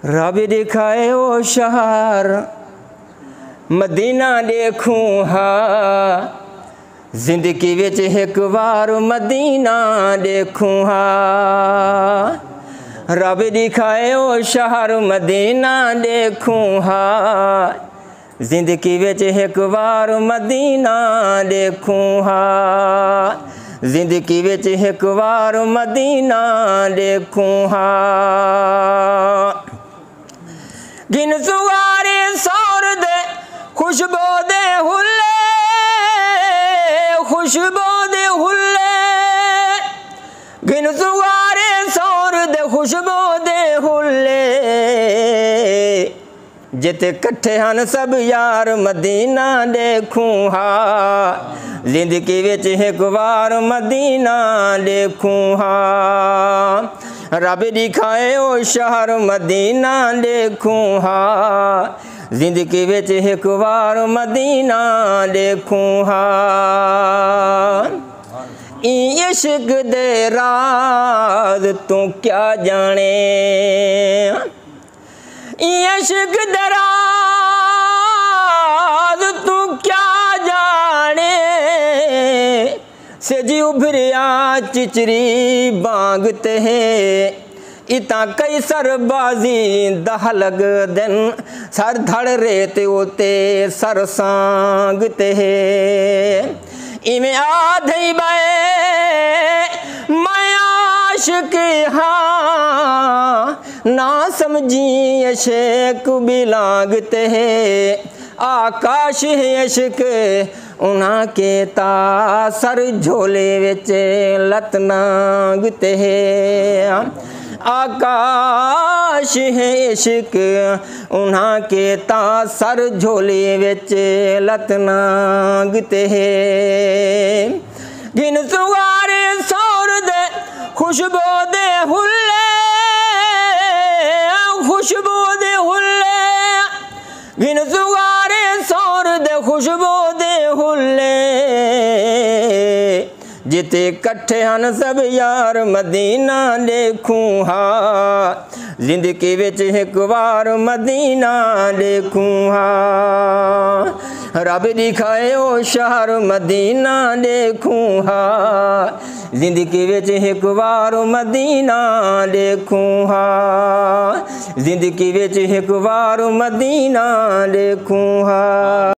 रब दिखाए ओ शहर मदीना देखूं हा, जिंदगी विच एक बार मदीना देखूं हा। रब दिखाए ओ शहर मदीना देखूं हा, जिंदगी विच एक बार मदीना देखूं हा। जिंदगी विच एक बार मदीना देखूं हा। गिन सुवारे सौर दे खुशबू दे हुल्ले, खुशबू दे हुल्ले। गिन सुवारे सौर दे खुशबू दे हुल्ले, जिते कट्ठे हन सब यार मदीना देखूं हा। जिंदगी विच एक बार मदीना देखूं हा। रब दिखाए ओ शहर मदीना देखूं हा, जिंदगी विच एक बार मदीना देखूं हा। इश्क दे राज तू क्या जाने, इश्क दे राज तू क्या जाने। सेजी उभरिया चिचरी बांगते हैं, इता कई सरबाजी दह लग दिन। सर धड़ रेत उते सर सांगते हैं, इमें आधई बे मैं आशिक हाँ। ना समझी अशक भी लागते हैं, आकाश है इश्क उन्हा के ता सर झोले विच लत नांगते हैं। आकाश है इश्क उन्हा के ता सर झोले विच लत नांगते हैं। गिन सुवारे सौर दे खुशबू दे हुल्ले, खुशबू दे हुल्ले। गिन सुवारे सौर दे खुशबू दे हुल्ले, जिते कट्ठे हन सब यार मदीना देखूं हा। जिंदगी विच एक बार मदीना देखूं हा। रब दिखाए ओ शहर मदीना देखूं हा, जिंदगी विच एक बार मदीना देखूं हा। जिंदगी विच एक बार मदीना देखूं हा।